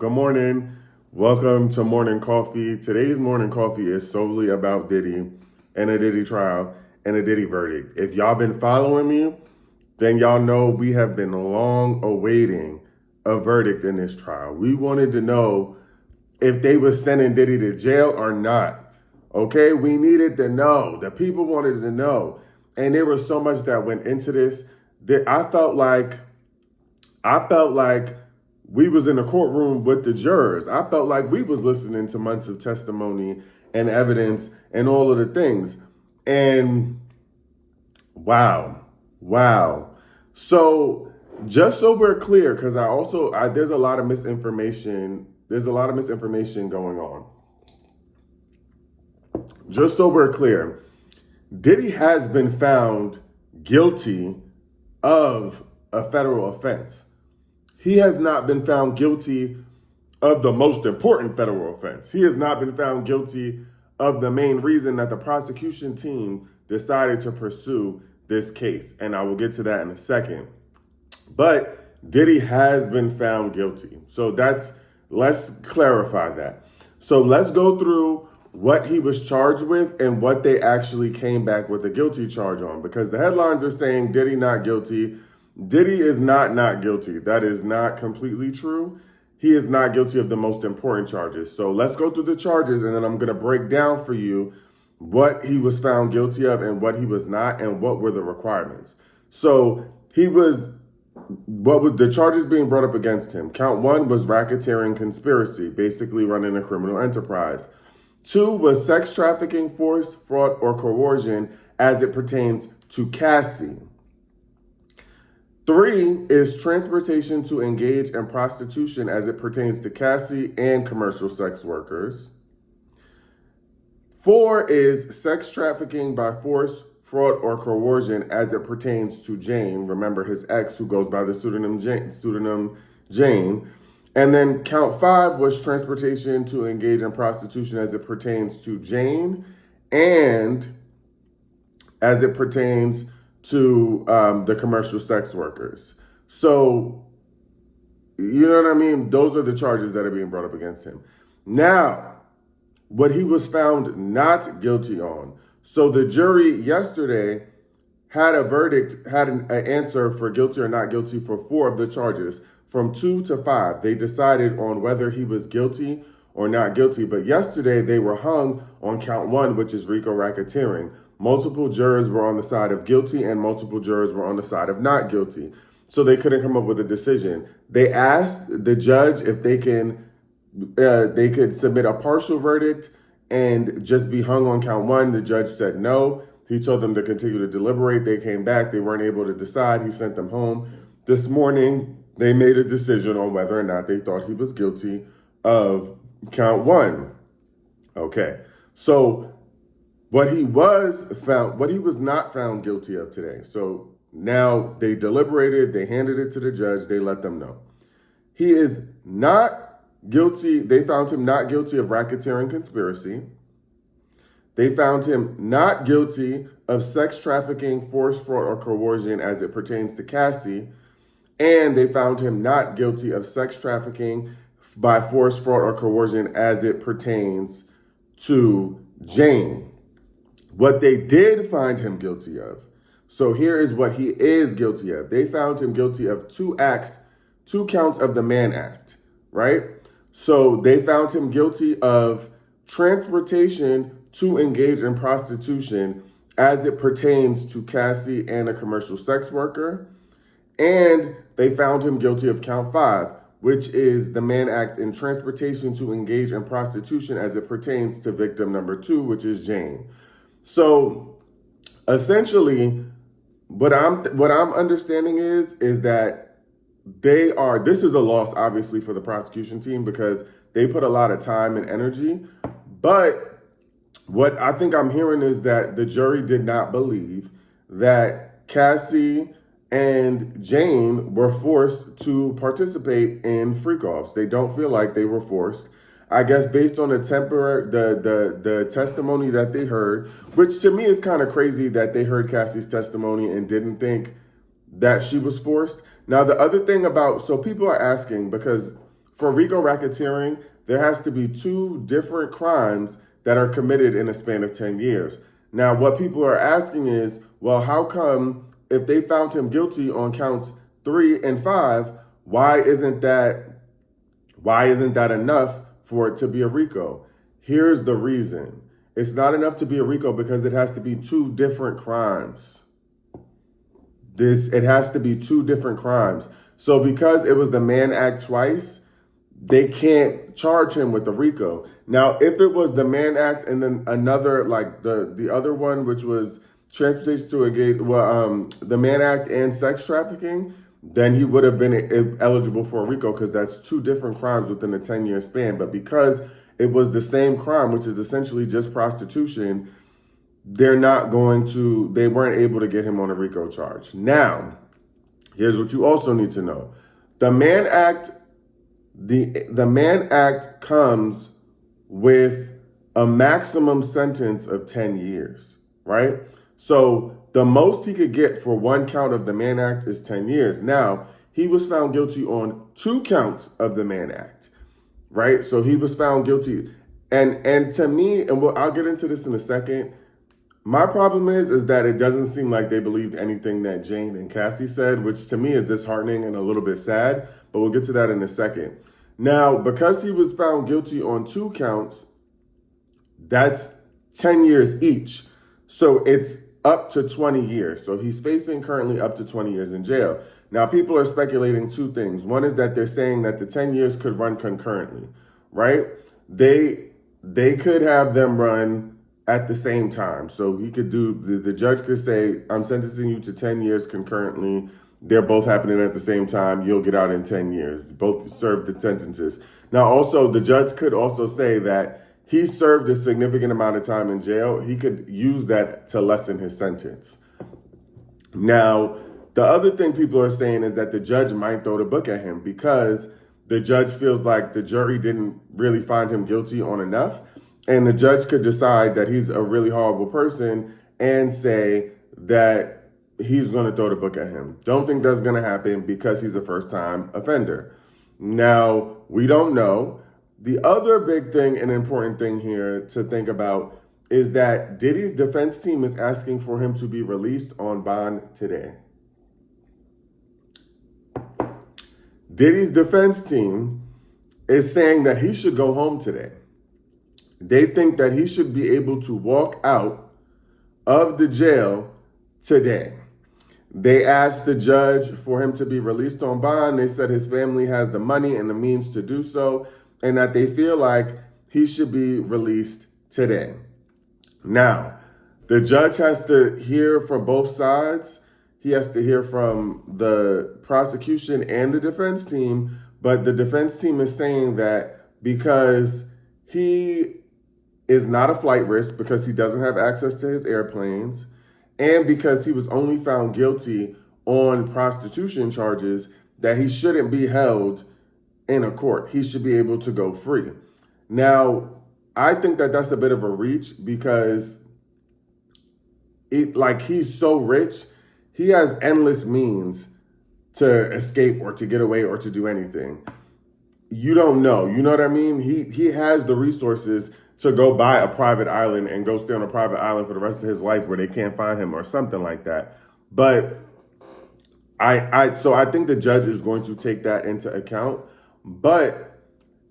Good morning. Welcome to Morning Coffee. Today's Morning Coffee is solely about Diddy and a Diddy trial and a Diddy verdict. If y'all been following me, then y'all know we have been long awaiting a verdict in this trial. We wanted to know if they were sending Diddy to jail or not. Okay, we needed to know. The people wanted to know. And there was so much that went into this that I felt like we was in a courtroom with the jurors. I felt like we was listening to months of testimony and evidence and all of the things. And wow. So just so we're clear, because there's a lot of misinformation. There's a lot of misinformation going on. Just so we're clear, Diddy has been found guilty of a federal offense. He has not been found guilty of the most important federal offense. He has not been found guilty of the main reason that the prosecution team decided to pursue this case. And I will get to that in a second. But Diddy has been found guilty. So let's clarify that. So let's go through what he was charged with and what they actually came back with a guilty charge on. Because the headlines are saying Diddy not guilty. Diddy is not guilty. That is not completely true. He is not guilty of the most important charges. So let's go through the charges, and then I'm going to break down for you what he was found guilty of and what he was not, and what were the requirements. So what was the charges being brought up against him? Count 1 was racketeering conspiracy, basically running a criminal enterprise. 2 was sex trafficking, force, fraud, or coercion as it pertains to Cassie. 3 is transportation to engage in prostitution as it pertains to Cassie and commercial sex workers. 4 is sex trafficking by force, fraud, or coercion as it pertains to Jane. Remember his ex, who goes by the pseudonym Jane. And then count 5 was transportation to engage in prostitution as it pertains to Jane and as it pertains to the commercial sex workers. So, you know what I mean? Those are the charges that are being brought up against him. Now, what he was found not guilty on. So the jury yesterday had a verdict, had an answer for guilty or not guilty for 4 of the charges. From 2 to 5, they decided on whether he was guilty or not guilty. But yesterday they were hung on count 1, which is RICO racketeering. Multiple jurors were on the side of guilty and multiple jurors were on the side of not guilty. So they couldn't come up with a decision. They asked the judge if they could submit a partial verdict and just be hung on count 1. The judge said no. He told them to continue to deliberate. They came back. They weren't able to decide. He sent them home. This morning, they made a decision on whether or not they thought he was guilty of count 1. Okay. So what he was not found guilty of today. So now they deliberated, they handed it to the judge, they let them know. He is not guilty. They found him not guilty of racketeering conspiracy. They found him not guilty of sex trafficking, force, fraud, or coercion as it pertains to Cassie. And they found him not guilty of sex trafficking by force, fraud, or coercion as it pertains to Jane. What they did find him guilty of. So here is what he is guilty of. They found him guilty of 2 counts of the Mann Act, right? So they found him guilty of transportation to engage in prostitution as it pertains to Cassie and a commercial sex worker. And they found him guilty of count 5, which is the Mann Act in transportation to engage in prostitution as it pertains to victim number 2, which is Jane. So essentially, what I'm understanding is that this is a loss, obviously, for the prosecution team because they put a lot of time and energy. But what I think I'm hearing is that the jury did not believe that Cassie and Jane were forced to participate in freak-offs. They don't feel like they were forced. I guess based on the testimony that they heard, which to me is kind of crazy that they heard Cassie's testimony and didn't think that she was forced. Now, the other thing so people are asking because for RICO racketeering, there has to be two different crimes that are committed in a span of 10 years. Now, what people are asking is, well, how come if they found him guilty on counts 3 and 5, why isn't that enough for it to be a RICO? Here's the reason. It's not enough to be a RICO because it has to be two different crimes. It has to be two different crimes. So because it was the Mann Act twice, they can't charge him with the RICO. Now, if it was the Mann Act and then another, like the other one, which was transportation to engage, the Mann Act and sex trafficking, then he would have been eligible for a RICO because that's two different crimes within a 10-year span. But because it was the same crime, which is essentially just prostitution, they weren't able to get him on a RICO charge. Now, here's what you also need to know. The Mann Act, the Mann Act comes with a maximum sentence of 10 years, right? So the most he could get for one count of the Mann Act is 10 years. Now, he was found guilty on 2 counts of the Mann Act, right? So he was found guilty. And to me, and I'll get into this in a second, my problem is that it doesn't seem like they believed anything that Jane and Cassie said, which to me is disheartening and a little bit sad, but we'll get to that in a second. Now, because he was found guilty on 2 counts, that's 10 years each. So it's up to 20 years. So he's facing currently up to 20 years in jail. Now, people are speculating 2 things. One is that they're saying that the 10 years could run concurrently, right? They could have them run at the same time. So he could the judge could say, I'm sentencing you to 10 years concurrently. They're both happening at the same time. You'll get out in 10 years. Both served the sentences. Now, also, the judge could also say that he served a significant amount of time in jail. He could use that to lessen his sentence. Now, the other thing people are saying is that the judge might throw the book at him because the judge feels like the jury didn't really find him guilty on enough. And the judge could decide that he's a really horrible person and say that he's going to throw the book at him. Don't think that's going to happen because he's a first-time offender. Now, we don't know. The other big thing and important thing here to think about is that Diddy's defense team is asking for him to be released on bond today. Diddy's defense team is saying that he should go home today. They think that he should be able to walk out of the jail today. They asked the judge for him to be released on bond. They said his family has the money and the means to do so, and that they feel like he should be released today. Now, the judge has to hear from both sides. He has to hear from the prosecution and the defense team, but the defense team is saying that because he is not a flight risk, because he doesn't have access to his airplanes, and because he was only found guilty on prostitution charges, that he shouldn't be held in a court. He should be able to go free. Now, I think that that's a bit of a reach because he's so rich, he has endless means to escape or to get away or to do anything. You don't know. You know what I mean? He has the resources to go buy a private island and go stay on a private island for the rest of his life where they can't find him or something like that. But so I think the judge is going to take that into account. But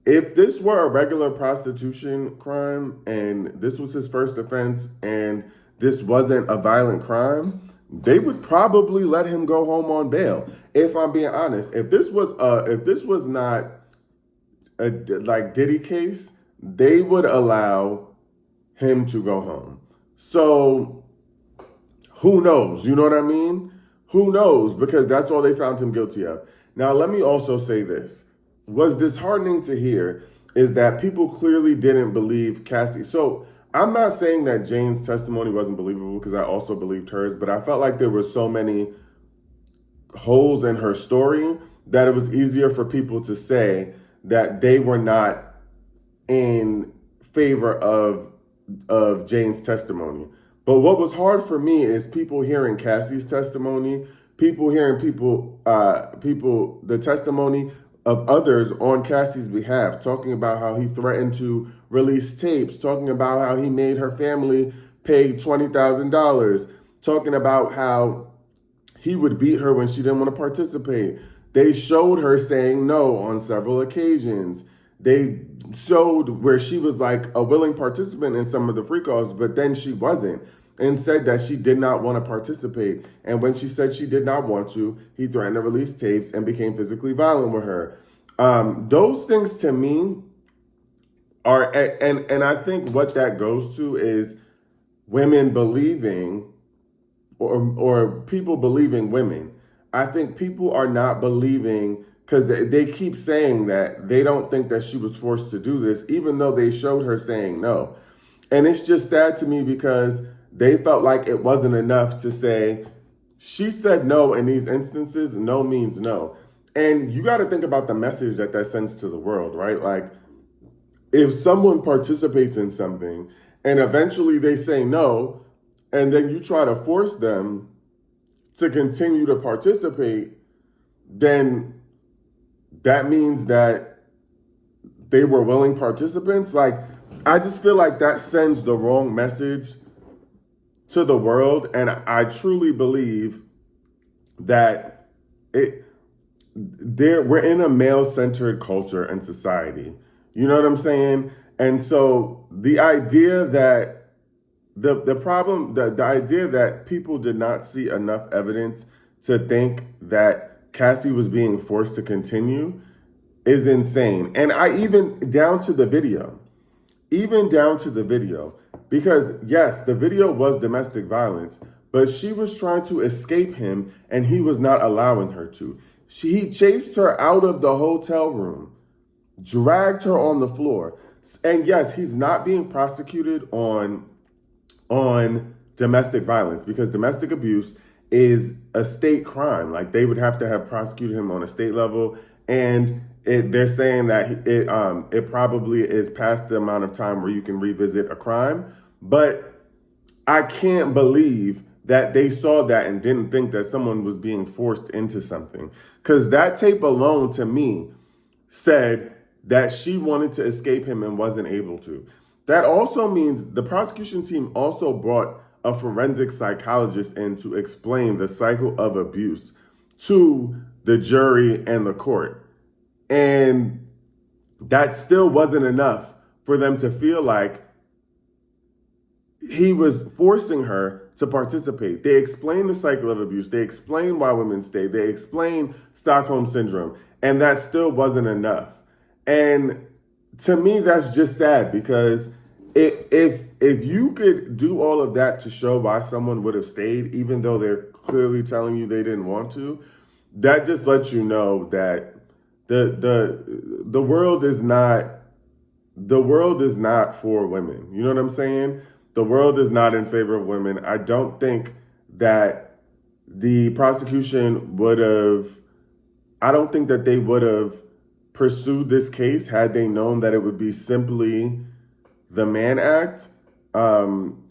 if this were a regular prostitution crime and this was his first offense and this wasn't a violent crime, they would probably let him go home on bail. If I'm being honest, if this was not a like Diddy case, they would allow him to go home. So who knows? You know what I mean? Who knows? Because that's all they found him guilty of. Now, let me also say this. What's disheartening to hear is that people clearly didn't believe Cassie. So I'm not saying that Jane's testimony wasn't believable because I also believed hers, but I felt like there were so many holes in her story that it was easier for people to say that they were not in favor of Jane's testimony. But what was hard for me is people hearing Cassie's testimony, people hearing the testimony of others on Cassie's behalf, talking about how he threatened to release tapes, talking about how he made her family pay $20,000, talking about how he would beat her when she didn't want to participate. They showed her saying no on several occasions. They showed where she was like a willing participant in some of the freak offs, but then she wasn't, and said that she did not want to participate. And when she said she did not want to, he threatened to release tapes and became physically violent with her. Those things to me are, and I think what that goes to is women believing, or people believing women. I think people are not believing because they keep saying that they don't think that she was forced to do this, even though they showed her saying no. And it's just sad to me because they felt like it wasn't enough to say, she said no in these instances. No means no. And you got to think about the message that that sends to the world, right? Like, if someone participates in something and eventually they say no, and then you try to force them to continue to participate, then that means that they were willing participants. Like, I just feel like that sends the wrong message to the world. And I truly believe that we're in a male-centered culture and society. You know what I'm saying? And so the idea that the idea that people did not see enough evidence to think that Cassie was being forced to continue is insane. And even down to the video, because yes, the video was domestic violence, but she was trying to escape him and he was not allowing her to. He chased her out of the hotel room, dragged her on the floor. And yes, he's not being prosecuted on domestic violence because domestic abuse is a state crime. Like, they would have to have prosecuted him on a state level, and they're saying that it probably is past the amount of time where you can revisit a crime. But I can't believe that they saw that and didn't think that someone was being forced into something, because that tape alone to me said that she wanted to escape him and wasn't able to. That also means the prosecution team also brought a forensic psychologist in to explain the cycle of abuse to the jury and the court. And that still wasn't enough for them to feel like he was forcing her to participate. They explained the cycle of abuse. They explained why women stay. They explained Stockholm Syndrome. And that still wasn't enough. And to me, that's just sad, because if you could do all of that to show why someone would have stayed, even though they're clearly telling you they didn't want to, that just lets you know that the world is not for women. You know what I'm saying? The world is not in favor of women. I don't think that the prosecution I don't think that they would have pursued this case had they known that it would be simply the Mann Act. And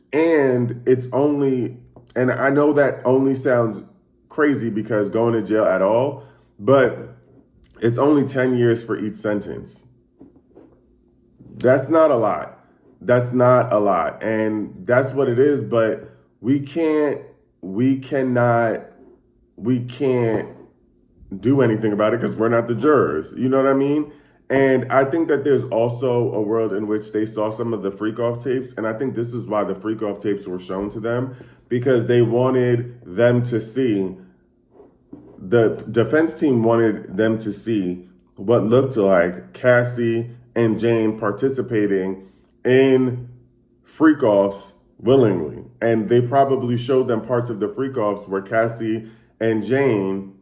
I know that only sounds crazy because going to jail at all, but it's only 10 years for each sentence. That's not a lot. And that's what it is, but we can't do anything about it because we're not the jurors. You know what I mean? And I think that there's also a world in which they saw some of the freak-off tapes, and I think this is why the freak-off tapes were shown to them, because they wanted them to see, the defense team wanted them to see what looked like Cassie and Jane participating in freak-offs willingly. And they probably showed them parts of the freak-offs where Cassie and Jane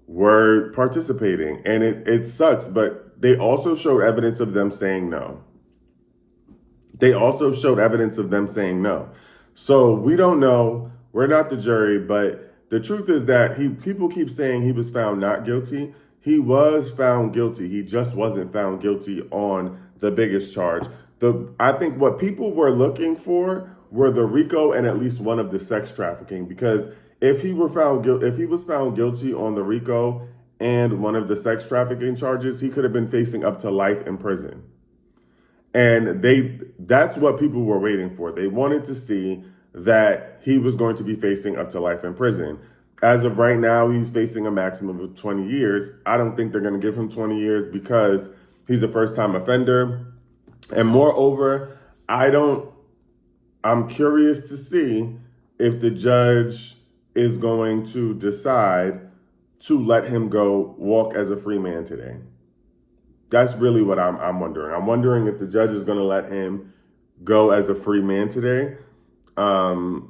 were participating. And it sucks, but they also showed evidence of them saying no. So we don't know. We're not the jury, but the truth is that people keep saying he was found not guilty. He was found guilty. He just wasn't found guilty on the biggest charge. I think what people were looking for were the RICO and at least one of the sex trafficking, because if he was found guilty on the RICO and one of the sex trafficking charges, he could have been facing up to life in prison. And that's what people were waiting for. They wanted to see that he was going to be facing up to life in prison. As of right now, he's facing a maximum of 20 years. I don't think they're going to give him 20 years because he's a first-time offender. And moreover, I'm curious to see if the judge is going to decide to let him go walk as a free man today. That's really what I'm wondering. I'm wondering if the judge is going to let him go as a free man today. And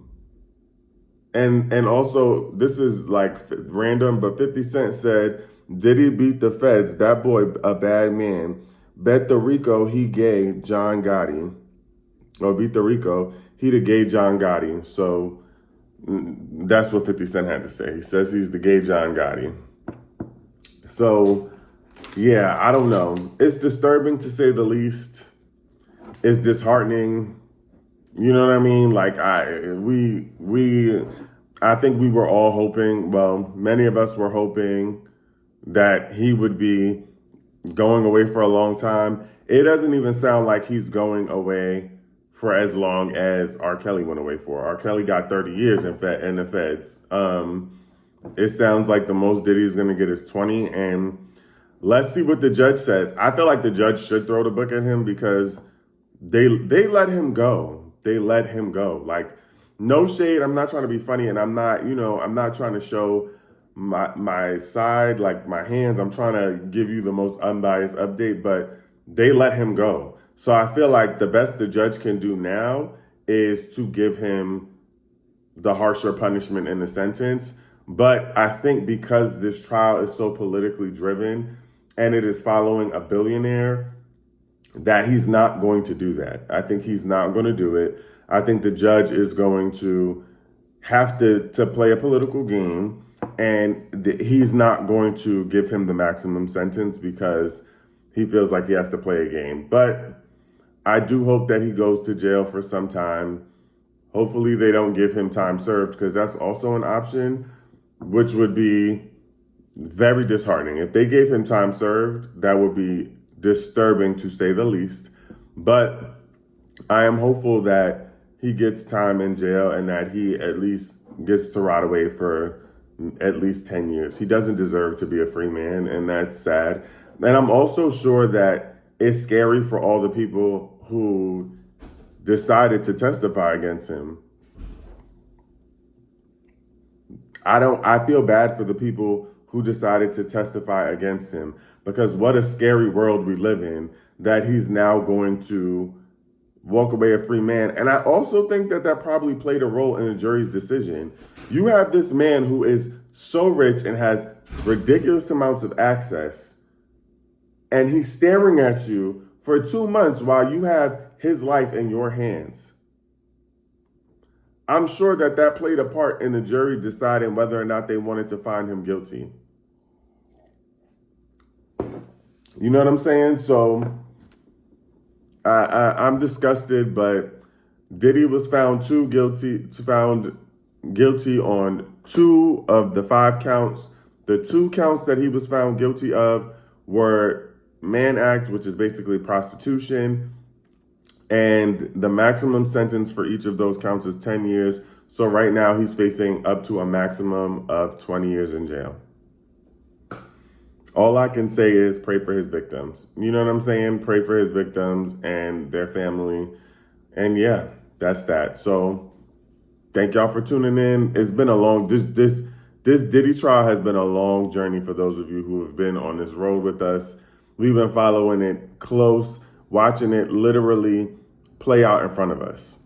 also, this is like random, but 50 Cent said, Diddy beat the feds. That boy a bad man. Bet the RICO he gay John Gotti. Or beat the RICO, he the gay John Gotti. So that's what 50 Cent had to say. He says he's the gay John Gotti. So, yeah, I don't know. It's disturbing to say the least. It's disheartening. You know what I mean? Like I think we were all hoping, well, many of us were hoping that he would be going away for a long time. It doesn't even sound like he's going away for as long as R. Kelly went away for. R. Kelly got 30 years in the feds. It sounds like the most Diddy is going to get is 20, and let's see what the judge says. I feel like the judge should throw the book at him because they let him go. They let him go. Like, no shade. I'm not trying to be funny, and I'm not trying to show my side, like my hands. I'm trying to give you the most unbiased update, but they let him go. So I feel like the best the judge can do now is to give him the harsher punishment in the sentence. But I think because this trial is so politically driven and it is following a billionaire, that he's not going to do that. I think he's not going to do it. I think the judge is going to have to play a political game, and he's not going to give him the maximum sentence because he feels like he has to play a game. But I do hope that he goes to jail for some time. Hopefully they don't give him time served, because that's also an option, which would be very disheartening. If they gave him time served, that would be disturbing to say the least. But I am hopeful that he gets time in jail and that he at least gets to rot away for at least 10 years. He doesn't deserve to be a free man, and that's sad. And I'm also sure that it's scary for all the people who decided to testify against him. I feel bad for the people who decided to testify against him, because what a scary world we live in, that he's now going to walk away a free man. And I also think that probably played a role in the jury's decision. You have this man who is so rich and has ridiculous amounts of access, and he's staring at you for 2 months while you have his life in your hands. I'm sure that played a part in the jury deciding whether or not they wanted to find him guilty. You know what I'm saying? So I'm disgusted, but Diddy was found guilty on 2 of the 5 counts. The 2 counts that he was found guilty of were Mann Act, which is basically prostitution, and the maximum sentence for each of those counts is 10 years. So right now he's facing up to a maximum of 20 years in jail. All I can say is pray for his victims. You know what I'm saying? Pray for his victims and their family. And yeah, that's that. So thank y'all for tuning in. It's been a long, this Diddy trial has been a long journey for those of you who have been on this road with us. We've been following it close, watching it literally play out in front of us.